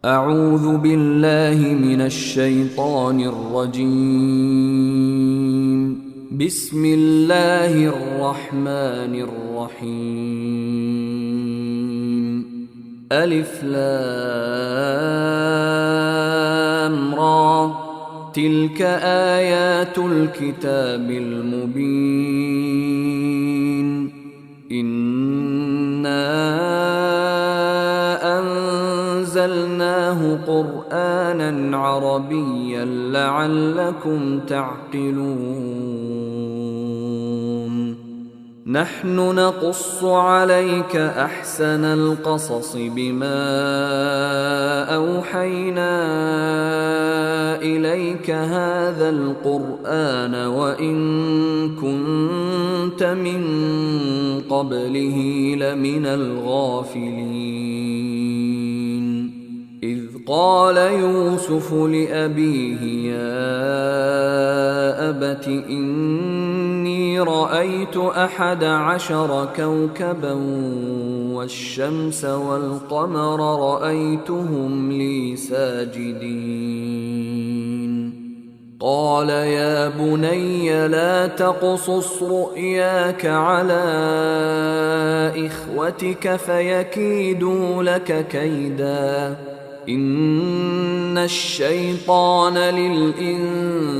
أعوذ بالله من الشيطان الرجيم. بسم الله الرحمن الرحيم. ألف لام را، تلك آيات الكتاب المبين. إنا أنزلناه قرآنا عربيا لعلكم تعقلون. نحن نقص عليك أحسن القصص بما أوحينا إليك هذا القرآن وإن كنت من قبله لمن الغافلين. إذ قال يوسف لأبيه يا أبت إني رأيت 11 كوكبا والشمس والقمر رأيتهم لي ساجدين. قال يا بني لا تقصص رؤياك على إخوتك فيكيدوا لك كيدا، إن الشيطان للإنسان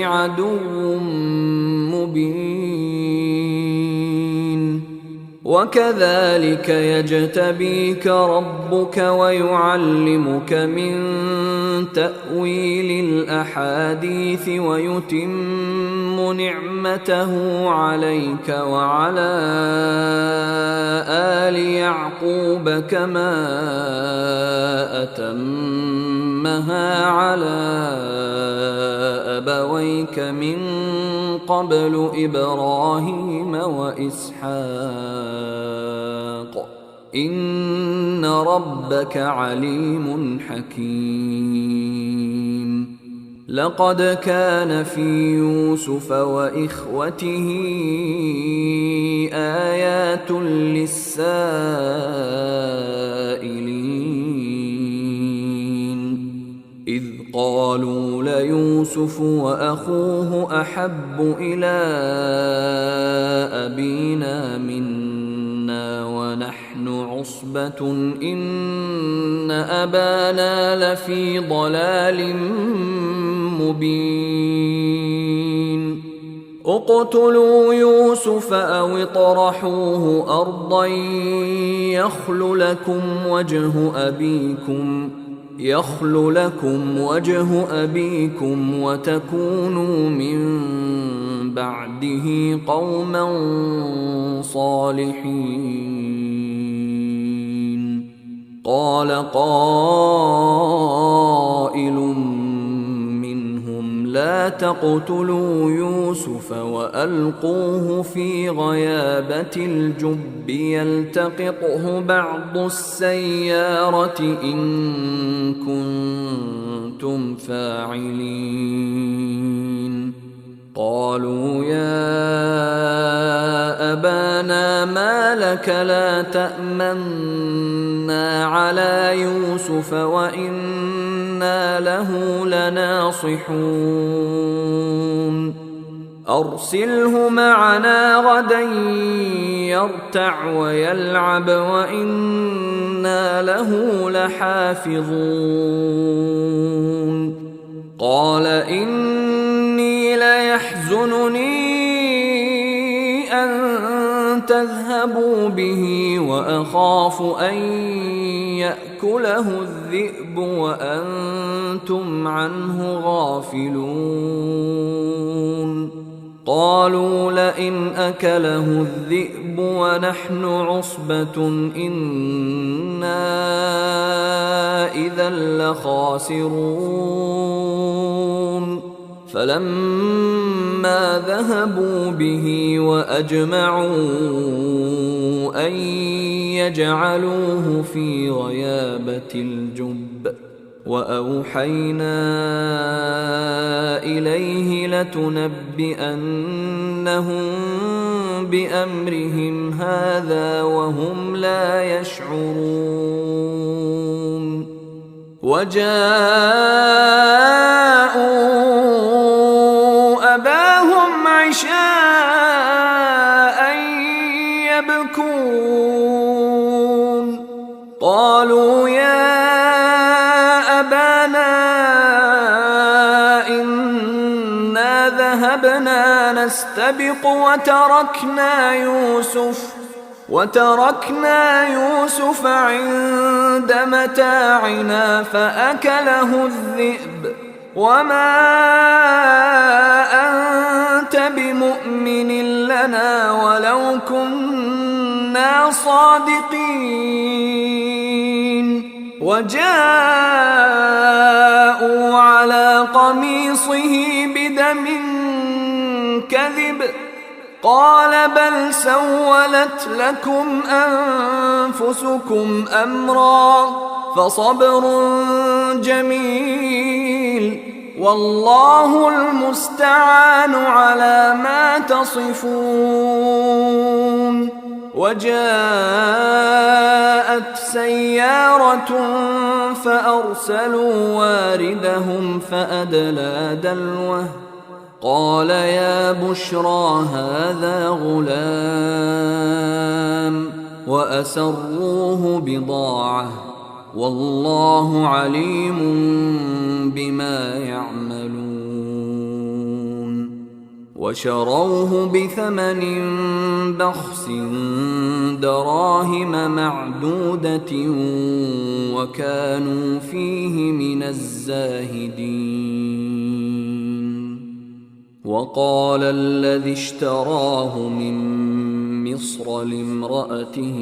عدو مبين. وكذلك يجتبيك ربك ويعلمك من تأويل الأحاديث ويتم نعمته عليك وعلى آل يعقوب كما أتمها على أبويك من قبل إبراهيم وإسحاق، إن ربك عليم حكيم. لقد كان في يوسف وإخوته آيات للسائلين، إذ قالوا ليوسف وأخوه أحب إلى أبينا منا ونحن عصبة إن أبانا لفي ضلال مبين. اقتلوا يوسف أو اطرحوه أرضا يخل لكم وجه أبيكم وتكونوا من بعده قوما صالحين. قال قائل منهم لا تقتلوا يوسف وألقوه في غيابة الجب يلتقطه بعض السيارة إن كنتم فاعلين. قالوا يا أبانا ما لك لا تأمنا على يوسف وإنا له لناصحون. أرسله معنا غدا يرتع ويلعب وإنا له لحافظون. قال إني ليحزنني أن تذهبوا به وأخاف أن يأكله الذئب وأنتم عنه غافلون. قالوا لئن أكله الذئب ونحن عصبة إنا إذا لخاسرون. فلما ذهبوا به وأجمعوا أن يجعلوه في غيابة الجب وأوحينا إليه لتنبئنهم بأمرهم هذا وهم لا يشعرون وجاءوا أباهم عشاء يبكون قالوا يا أبانا إنا ذهبنا نستبق وتركنا يوسف عند متاعنا فأكله الذئب وما أنت بمؤمن لنا ولو كنا صادقين وجاءوا على قميصه بدم كذب قال بل سولت لكم أنفسكم أمرا فصبر جميل والله المستعان على ما تصفون. وجاءت سيارة فأرسلوا واردهم فأدلى دلوه قال يا بشرى هذا غلام وأسروه بضاعة والله عليم بما يعملون. وشروه بثمن بخس دراهم معدودة وكانوا فيه من الزاهدين. وقال الذي اشتراه من مصر لامرأته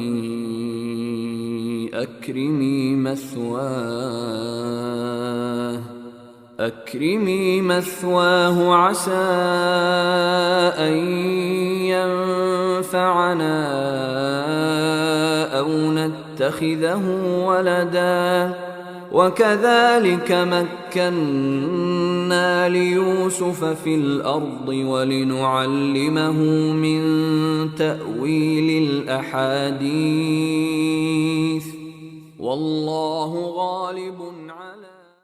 أكرمي مثواه عسى أن ينفعنا أو نتخذه ولدا وكذلك مكنا ليوسف في الأرض ولنعلمه من تأويل الأحاديث والله غالب